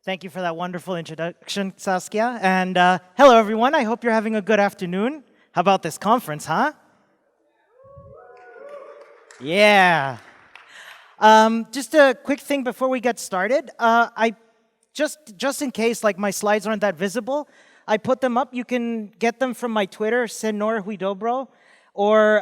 Thank you for that wonderful introduction, Saskia. And hello, everyone. I hope you're having a good afternoon. How about this conference, huh? Yeah. Just a quick thing before we get started. I just in case, like my slides aren't that visible, I put them up. You can get them from my Twitter, Ramón Huidobro, or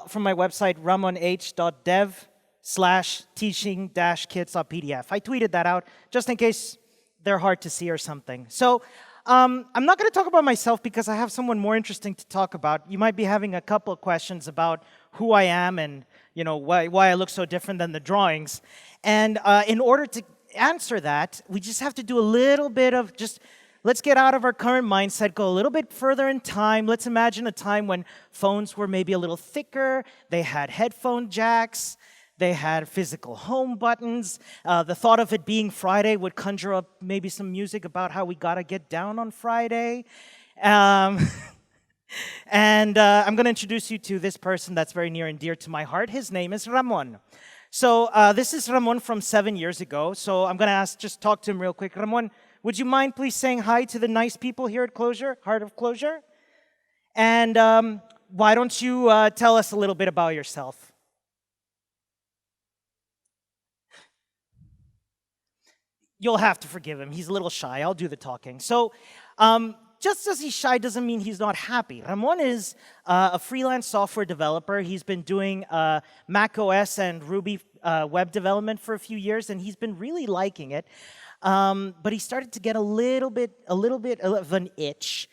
from my website, ramonh.dev/teaching-kids.pdf. I tweeted that out just in case they're hard to see or something. So I'm not going to talk about myself because I have someone more interesting to talk about. You might be having a couple of questions about who I am and why I look so different than the drawings. And in order to answer that, we just have to do a little bit of let's get out of our current mindset, go a little bit further in time. Let's imagine a time when phones were maybe a little thicker, they had headphone jacks, they had physical home buttons. The thought of it being Friday would conjure up maybe some music about how we gotta get down on Friday. And I'm gonna introduce you to this person that's very near and dear to my heart. His name is Ramón. So this is Ramón from 7 years ago. So I'm gonna just talk to him real quick. Ramón, would you mind please saying hi to the nice people here at Clojure, Heart of Clojure? And why don't you tell us a little bit about yourself? You'll have to forgive him. He's a little shy. I'll do the talking. So just as he's shy doesn't mean he's not happy. Ramón is a freelance software developer. He's been doing Mac OS and Ruby web development for a few years, and he's been really liking it. But he started to get a little bit of an itch.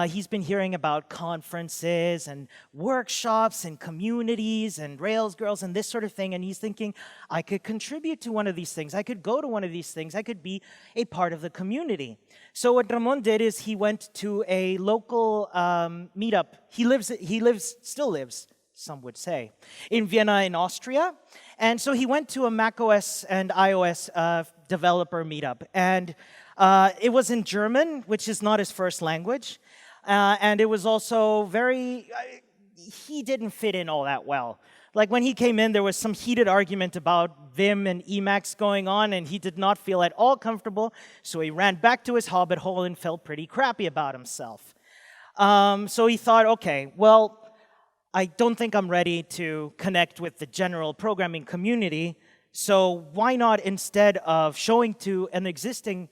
He's been hearing about conferences and workshops and communities and Rails girls and this sort of thing, and he's thinking, I could contribute to one of these things. I could go to one of these things. I could be a part of the community. So what Ramón did is he went to a local meetup. Still lives, some would say, in Vienna in Austria. And so he went to a macOS and iOS developer meetup. And it was in German, which is not his first language. And it was also he didn't fit in all that well. Like when he came in, there was some heated argument about Vim and Emacs going on, and he did not feel at all comfortable. So he ran back to his hobbit hole and felt pretty crappy about himself. So he thought, okay, well, I don't think I'm ready to connect with the general programming community, so why not, instead of showing to an existing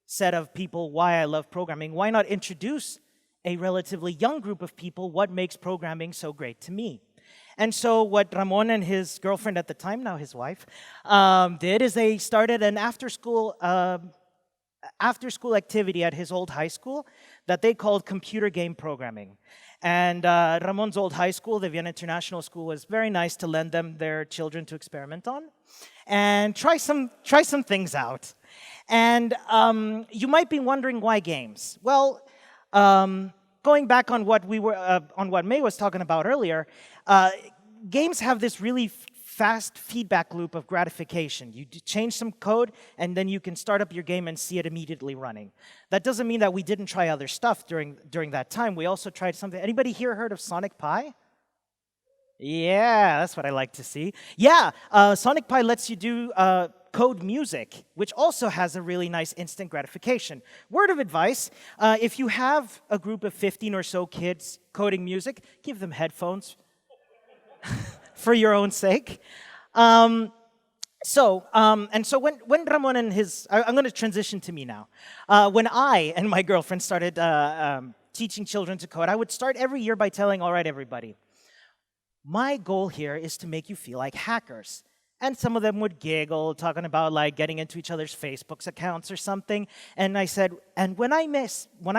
set of people why I love programming, why not introduce a relatively young group of people what makes programming so great to me? And so what Ramón and his girlfriend at the time, now his wife, did is they started an after-school activity at his old high school that they called computer game programming. And Ramón's old high school, the Vienna International School, was very nice to lend them their children to experiment on and try some things out. And you might be wondering why games. Well, going back on what May was talking about earlier, games have this really fast feedback loop of gratification. You change some code, and then you can start up your game and see it immediately running. That doesn't mean that we didn't try other stuff during that time. We also tried something. Anybody here heard of Sonic Pi? Yeah, that's what I like to see. Yeah, Sonic Pi lets you do code music, which also has a really nice instant gratification. Word of advice, if you have a group of 15 or so kids coding music, give them headphones. For your own sake. So when Ramón and I'm going to transition to me now. When I and my girlfriend started teaching children to code, I would start every year by telling, all right, everybody, my goal here is to make you feel like hackers. And some of them would giggle, talking about like getting into each other's Facebook accounts or something. And I said, and when I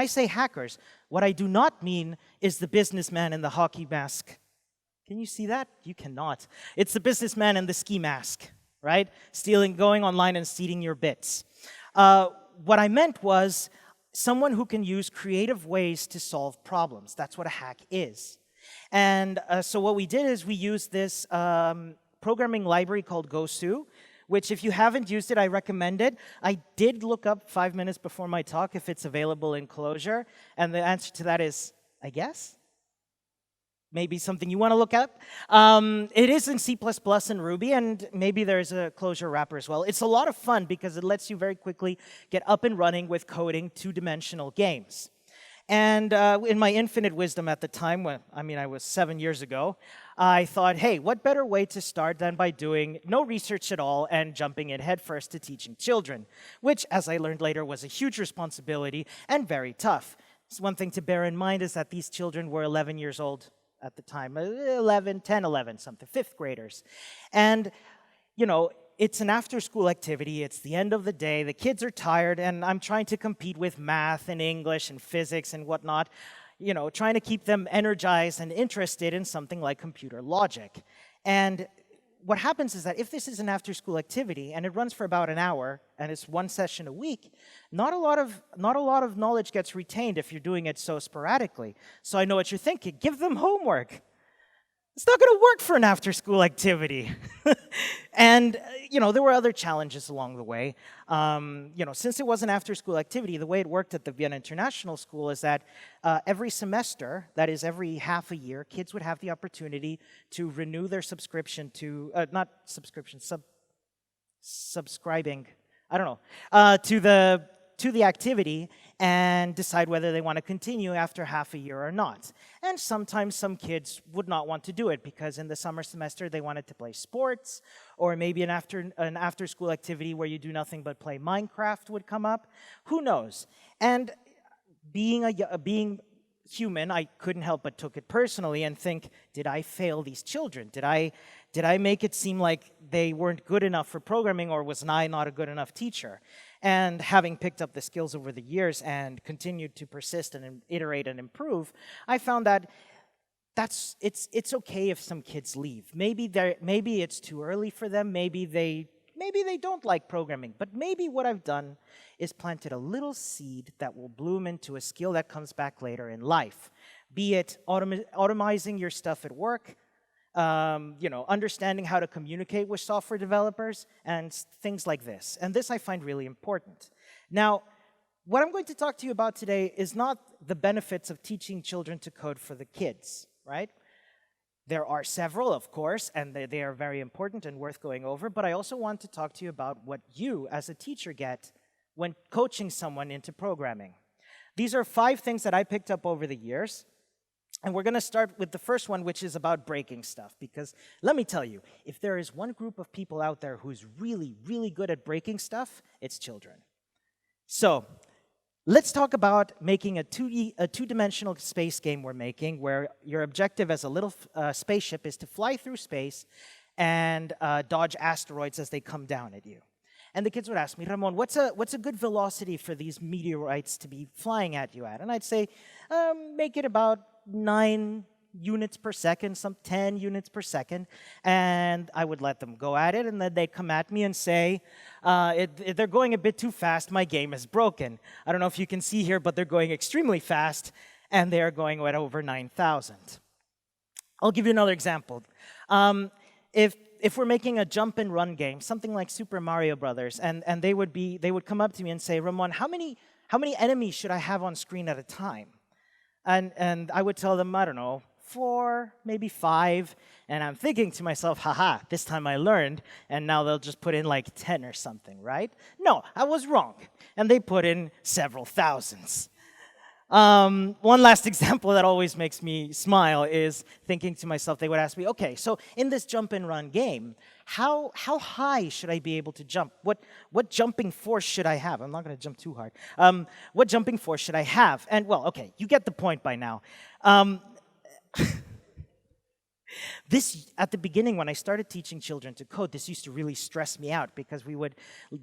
say hackers, what I do not mean is the businessman in the hockey mask. Can you see that? You cannot. It's the businessman in the ski mask, right? Going online and stealing your bits. What I meant was someone who can use creative ways to solve problems. That's what a hack is. And so what we did is we used this programming library called Gosu, which if you haven't used it, I recommend it. I did look up 5 minutes before my talk if it's available in Clojure, and the answer to that is, I guess. maybe something you want to look up. It is in C++ and Ruby, and maybe there's a Clojure wrapper as well. It's a lot of fun because it lets you very quickly get up and running with coding two-dimensional games. And in my infinite wisdom at the time, I was 7 years ago, I thought, hey, what better way to start than by doing no research at all and jumping in headfirst to teaching children, which, as I learned later, was a huge responsibility and very tough. So one thing to bear in mind is that these children were 11 years old at the time, 10, 11, something, fifth graders. And, it's an after-school activity. It's the end of the day. The kids are tired, and I'm trying to compete with math and English and physics and whatnot, trying to keep them energized and interested in something like computer logic. And what happens is that if this is an after-school activity and it runs for about an hour and it's one session a week, not a lot of knowledge gets retained if you're doing it so sporadically. So I know what you're thinking. Give them homework. It's not going to work for an after-school activity. And, there were other challenges along the way. Since it was an after-school activity, the way it worked at the Vienna International School is that every semester, that is every half a year, kids would have the opportunity to renew their subscription to, subscribing, to the activity and decide whether they want to continue after half a year or not. And sometimes some kids would not want to do it because in the summer semester they wanted to play sports, or maybe an after-school activity where you do nothing but play Minecraft would come up. Who knows? And being human, I couldn't help but took it personally and think, did I fail these children? Did I make it seem like they weren't good enough for programming, or was I not a good enough teacher? And having picked up the skills over the years and continued to persist and iterate and improve, I found that it's okay if some kids leave. Maybe it's too early for them. Maybe they don't like programming. But maybe what I've done is planted a little seed that will bloom into a skill that comes back later in life. Be it automizing your stuff at work, understanding how to communicate with software developers, and things like this. And this I find really important. Now, what I'm going to talk to you about today is not the benefits of teaching children to code for the kids, right? There are several, of course, and they are very important and worth going over, but I also want to talk to you about what you, as a teacher, get when coaching someone into programming. These are 5 things that I picked up over the years. And we're going to start with the first one, which is about breaking stuff. Because let me tell you, if there is one group of people out there who's really, really good at breaking stuff, it's children. So let's talk about making a two-dimensional space game we're making, where your objective as a little spaceship is to fly through space and dodge asteroids as they come down at you. And the kids would ask me, Ramon, what's a good velocity for these meteorites to be flying at you at? And I'd say, make it about 9 units per second, some 10 units per second, and I would let them go at it, and then they'd come at me and say, they're going a bit too fast, my game is broken. I don't know if you can see here, but they're going extremely fast, and they're going at over 9,000. I'll give you another example. If we're making a jump and run game, something like Super Mario Brothers, and they would come up to me and say, Ramon, how many enemies should I have on screen at a time? And I would tell them, I don't know, 4, maybe 5, and I'm thinking to myself, haha, this time I learned, and now they'll just put in like 10 or something, right? No, I was wrong, and they put in several thousands. One last example that always makes me smile is thinking to myself, they would ask me, okay, so in this jump and run game, how high should I be able to jump? What jumping force should I have? I'm not going to jump too hard. What jumping force should I have? And, well, okay, you get the point by now. This, at the beginning, when I started teaching children to code, this used to really stress me out because we would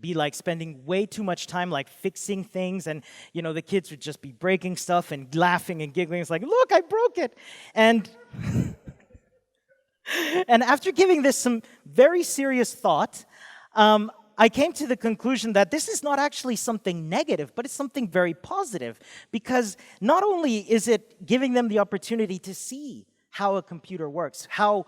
be like spending way too much time like fixing things, and the kids would just be breaking stuff and laughing and giggling. It's like, look, I broke it. And and after giving this some very serious thought, I came to the conclusion that this is not actually something negative, but it's something very positive, because not only is it giving them the opportunity to see how a computer works, how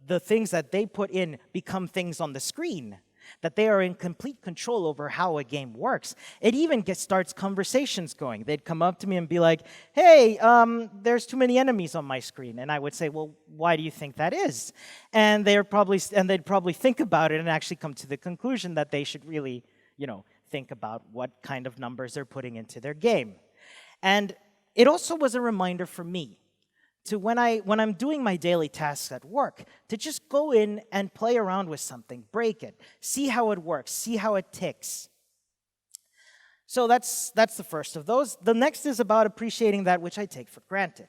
the things that they put in become things on the screen, that they are in complete control over how a game works. It even starts conversations going. They'd come up to me and be like, hey, there's too many enemies on my screen. And I would say, well, why do you think that is? And they'd probably think about it and actually come to the conclusion that they should really, think about what kind of numbers they're putting into their game. And it also was a reminder for me to when I'm doing my daily tasks at work, to just go in and play around with something, break it, see how it works, see how it ticks. So that's the first of those. The next is about appreciating that which I take for granted.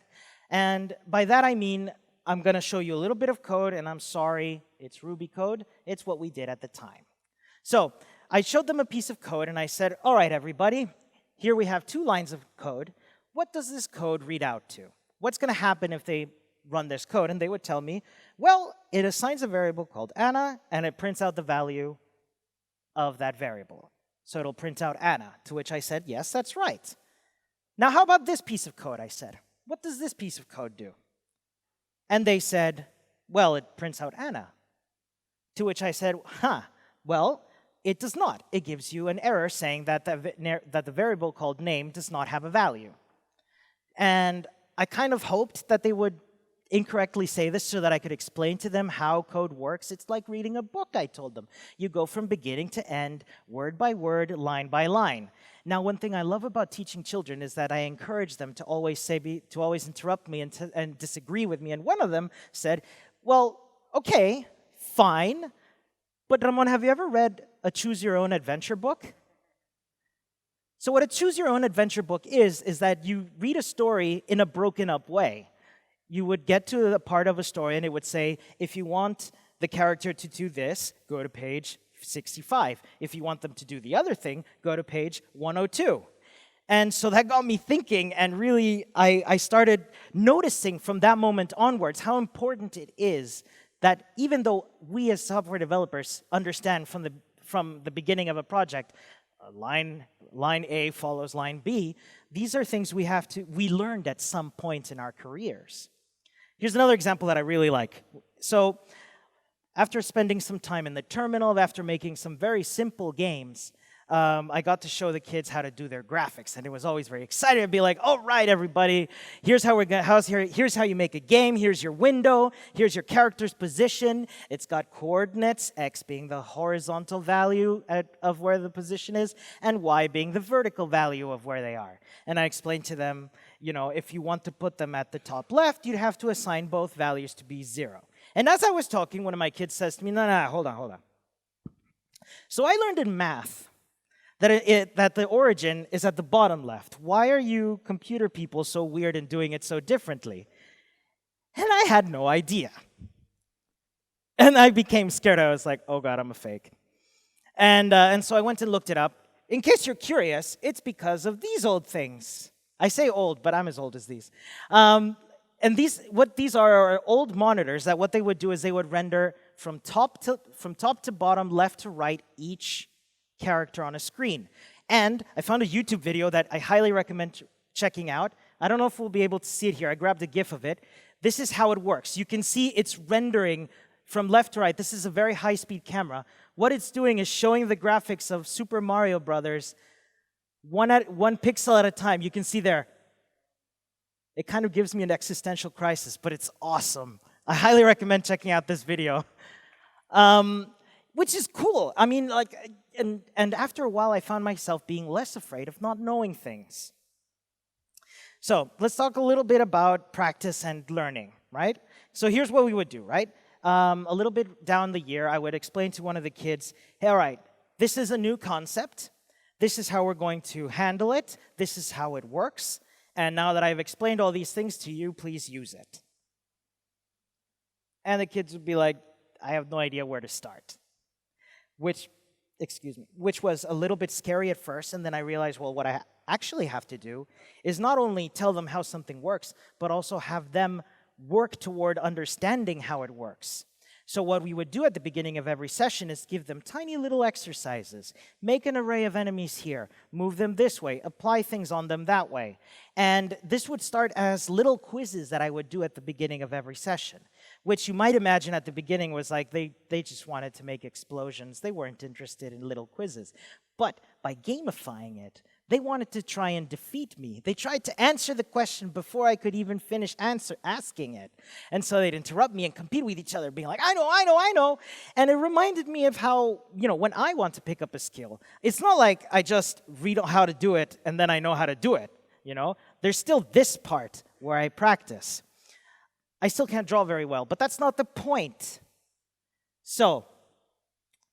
And by that I mean, I'm going to show you a little bit of code, and I'm sorry, it's Ruby code. It's what we did at the time. So I showed them a piece of code, and I said, all right, everybody, here we have 2 lines of code. What does this code read out to? What's going to happen if they run this code? And they would tell me, well, it assigns a variable called Anna, and it prints out the value of that variable. So it'll print out Anna, to which I said, yes, that's right. Now, how about this piece of code, I said. What does this piece of code do? And they said, well, it prints out Anna. To which I said, well, it does not. It gives you an error saying that the variable called name does not have a value. And I kind of hoped that they would incorrectly say this so that I could explain to them how code works. It's like reading a book, I told them. You go from beginning to end, word by word, line by line. Now, one thing I love about teaching children is that I encourage them to always interrupt me and disagree with me. And one of them said, well, okay, fine, but Ramon, have you ever read a choose-your-own-adventure book? So what a choose-your-own-adventure book is that you read a story in a broken-up way. You would get to the part of a story, and it would say, if you want the character to do this, go to page 65. If you want them to do the other thing, go to page 102. And so that got me thinking, and really, I started noticing from that moment onwards how important it is that even though we as software developers understand from the beginning of a project, line A follows line B, these are things we learned at some point in our careers. Here's another example that I really like. So after spending some time in the terminal, after making some very simple games, I got to show the kids how to do their graphics, and it was always very exciting to be like, all right, everybody, here's how you make a game, here's your window, here's your character's position, it's got coordinates, X being the horizontal value of where the position is, and Y being the vertical value of where they are. And I explained to them, if you want to put them at the top left, you'd have to assign both values to be 0. And as I was talking, one of my kids says to me, no, hold on. So I learned in math that the origin is at the bottom left. Why are you computer people so weird in doing it so differently? And I had no idea. And I became scared. I was like, oh God, I'm a fake. And so I went and looked it up. In case you're curious, it's because of these old things. I say old, but I'm as old as these. And these are old monitors that what they would do is they would render from top to bottom, left to right, each character on a screen. And I found a YouTube video that I highly recommend checking out. I don't know if we'll be able to see it here. I grabbed a GIF of it. This is how it works. You can see it's rendering from left to right. This is a very high-speed camera. What it's doing is showing the graphics of Super Mario Brothers one pixel at a time. You can see there. It kind of gives me an existential crisis, but it's awesome. I highly recommend checking out this video. Which is cool. I mean, and after a while, I found myself being less afraid of not knowing things. So let's talk a little bit about practice and learning, right? So here's what we would do, right? A little bit down the year, I would explain to one of the kids, hey, all right, this is a new concept. This is how we're going to handle it. This is how it works. And now that I've explained all these things to you, please use it. And the kids would be like, I have no idea where to start. Which was a little bit scary at first, and then I realized, well, what I actually have to do is not only tell them how something works, but also have them work toward understanding how it works. So what we would do at the beginning of every session is give them tiny little exercises. Make an array of enemies here, move them this way, apply things on them that way. And this would start as little quizzes that I would do at the beginning of every session. which you might imagine at the beginning was like they just wanted to make explosions. They weren't interested in little quizzes. But by gamifying it, they wanted to try and defeat me. They tried to answer the question before I could even finish asking it. And so they'd interrupt me and compete with each other, being like, I know, I know, I know. And it reminded me of how, when I want to pick up a skill, it's not like I just read how to do it and then I know how to do it. There's still this part where I practice. I still can't draw very well, but that's not the point. So,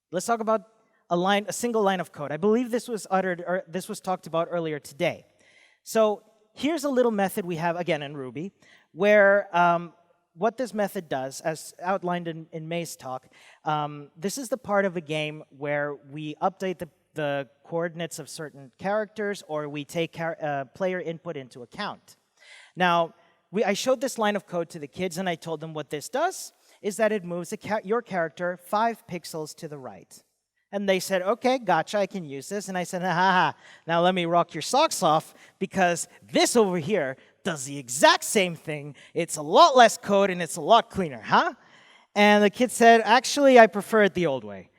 let's talk about a single line of code. I believe this was talked about earlier today. So, here's a little method we have, again, in Ruby, where what this method does, as outlined in May's talk, this is the part of a game where we update the coordinates of certain characters, or we take player input into account. Now, I showed this line of code to the kids, and I told them what this does is that it moves your character 5 pixels to the right. And they said, okay, gotcha, I can use this. And I said, ha, now let me rock your socks off, because this over here does the exact same thing. It's a lot less code, and it's a lot cleaner, huh? And the kid said, actually, I prefer it the old way.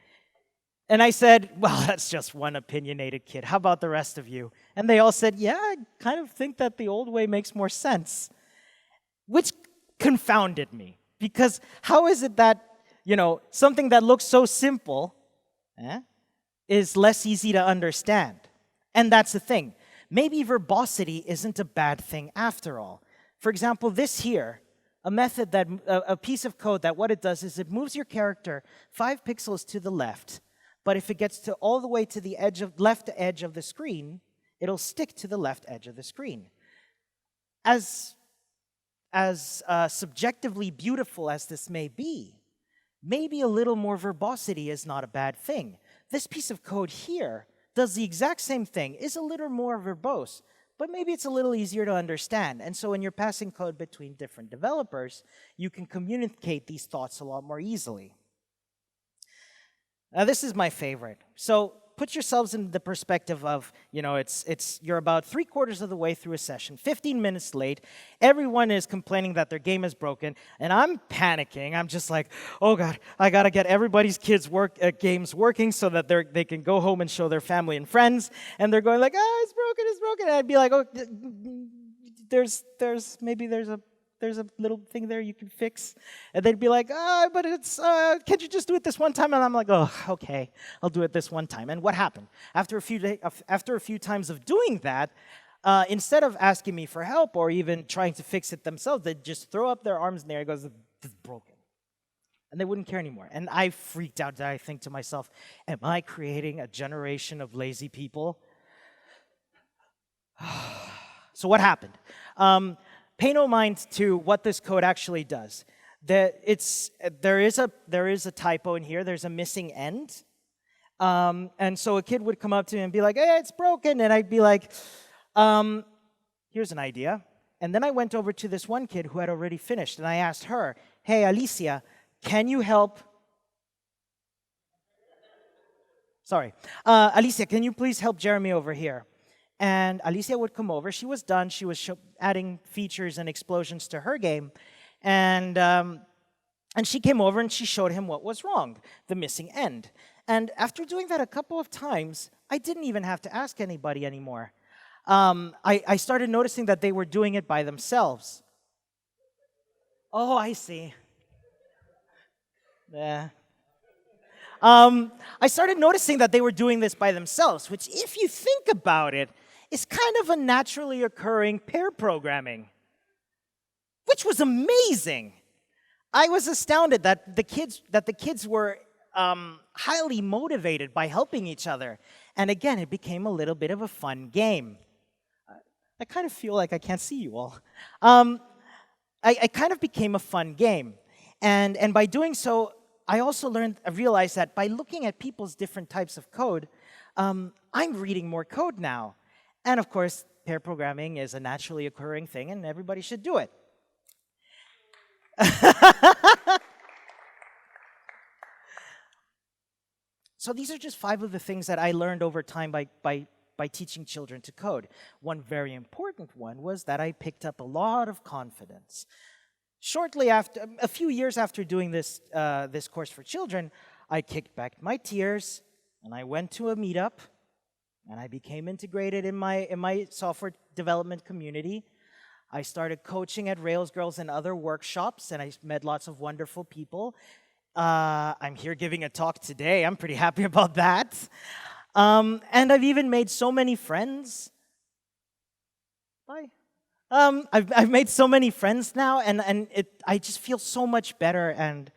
And I said, well, that's just one opinionated kid. How about the rest of you? And they all said, yeah, I kind of think that the old way makes more sense. Which confounded me, because how is it that, something that looks so simple is less easy to understand? And that's the thing. Maybe verbosity isn't a bad thing after all. For example, this here, a piece of code that what it does is it moves your character 5 pixels to the left, but if it gets to all the way to the left edge of the screen, it'll stick to the left edge of the screen. As subjectively beautiful as this may be, maybe a little more verbosity is not a bad thing. This piece of code here does the exact same thing, is a little more verbose, but maybe it's a little easier to understand. And so when you're passing code between different developers, you can communicate these thoughts a lot more easily. Now, this is my favorite. So put yourselves in the perspective of, you're about 3/4 of the way through a session, 15 minutes late. Everyone is complaining that their game is broken, and I'm panicking. I'm just like, oh God, I gotta get everybody's games working so that they can go home and show their family and friends. And they're going like, it's broken, it's broken. And I'd be like, oh, there's a little thing there you can fix. And they'd be like, but can't you just do it this one time? And I'm like, oh, okay, I'll do it this one time. And what happened? After a few times of doing that, instead of asking me for help or even trying to fix it themselves, they'd just throw up their arms in the air and goes, it's broken. And they wouldn't care anymore. And I freaked out. I think to myself, am I creating a generation of lazy people? So what happened? Pay no mind to what this code actually does. There is a typo in here. There's a missing end. And so a kid would come up to me and be like, hey, it's broken. And I'd be like, here's an idea. And then I went over to this one kid who had already finished. And I asked her, hey, Alicia, can you help? Sorry. Alicia, can you please help Jeremy over here? And Alicia would come over. She was done. She was adding features and explosions to her game. And she came over and she showed him what was wrong, the missing end. And after doing that a couple of times, I didn't even have to ask anybody anymore. I started noticing that they were doing it by themselves. Oh, I see. Yeah. I started noticing that they were doing this by themselves, which, if you think about it, is kind of a naturally occurring pair programming, which was amazing. I was astounded that the kids were highly motivated by helping each other. And again, it became a little bit of a fun game. I kind of feel like I can't see you all. I kind of became a fun game. And by doing so, I also realized that by looking at people's different types of code, I'm reading more code now. And of course, pair programming is a naturally occurring thing, and everybody should do it. So these are just 5 of the things that I learned over time by teaching children to code. One very important one was that I picked up a lot of confidence. Shortly after, a few years after doing this course for children, I kicked back my tears and I went to a meetup and I became integrated in my software development community. I started coaching at Rails Girls and other workshops, and I met lots of wonderful people. I'm here giving a talk today. I'm pretty happy about that. And I've even made so many friends. Bye. I've made so many friends now, and I just feel so much better, and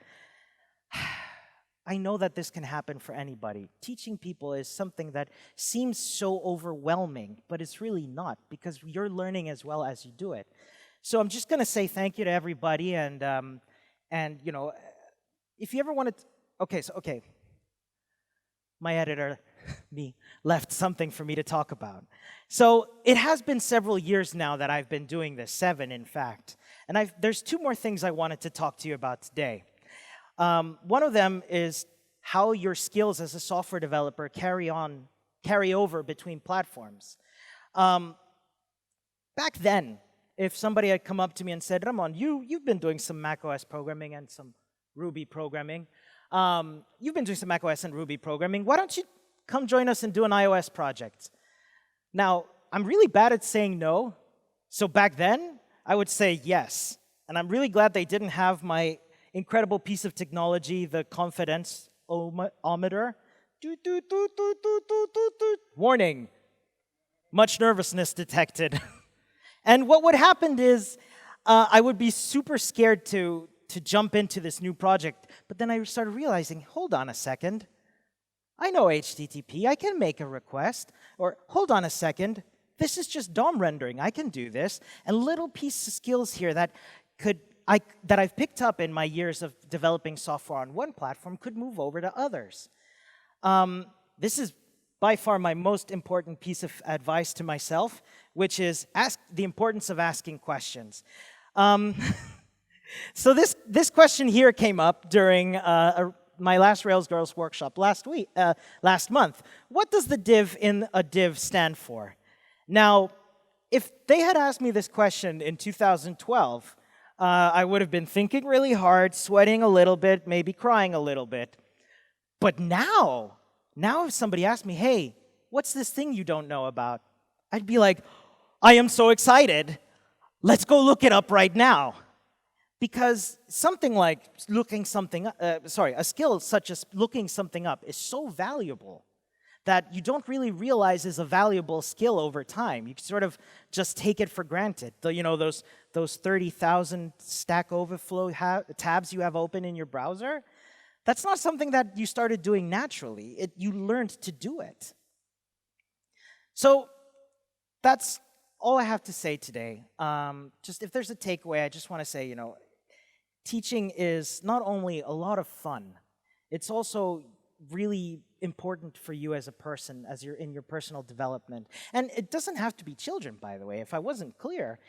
I know that this can happen for anybody. Teaching people is something that seems so overwhelming, but it's really not, because you're learning as well as you do it. So I'm just going to say thank you to everybody, and you know, if you ever wanted to, okay, my editor, me, left something for me to talk about. So it has been several years now that I've been doing this, 7 in fact, and there's 2 more things I wanted to talk to you about today. One of them is how your skills as a software developer carry over between platforms. Back then, if somebody had come up to me and said, Ramon, you've been doing some macOS programming and some Ruby programming. You've been doing some macOS and Ruby programming. Why don't you come join us and do an iOS project? Now, I'm really bad at saying no. So back then, I would say yes. And I'm really glad they didn't have my incredible piece of technology, the confidence-ometer. Warning, much nervousness detected. And what would happen is I would be super scared to jump into this new project. But then I started realizing, hold on a second. I know HTTP, I can make a request. Or hold on a second, this is just DOM rendering, I can do this. And little piece of skills here that I've picked up in my years of developing software on one platform could move over to others. This is by far my most important piece of advice to myself, which is the importance of asking questions. So this question here came up during my last Rails Girls workshop last month. What does the div in a div stand for? Now, if they had asked me this question in 2012, I would have been thinking really hard, sweating a little bit, maybe crying a little bit. But now if somebody asked me, hey, what's this thing you don't know about? I'd be like, I am so excited. Let's go look it up right now. Because something like a skill such as looking something up is so valuable that you don't really realize is a valuable skill over time. You sort of just take it for granted. You know, those 30,000 Stack Overflow tabs you have open in your browser, that's not something that you started doing naturally. You learned to do it. So that's all I have to say today. Just if there's a takeaway, I just want to say, you know, teaching is not only a lot of fun, it's also really important for you as a person, as you're in your personal development. And it doesn't have to be children, by the way. If I wasn't clear,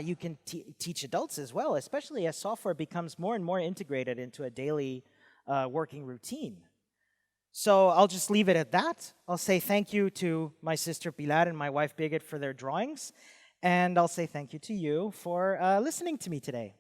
you can teach adults as well, especially as software becomes more and more integrated into a daily working routine. So I'll just leave it at that. I'll say thank you to my sister Pilar and my wife Birgit for their drawings. And I'll say thank you to you for listening to me today.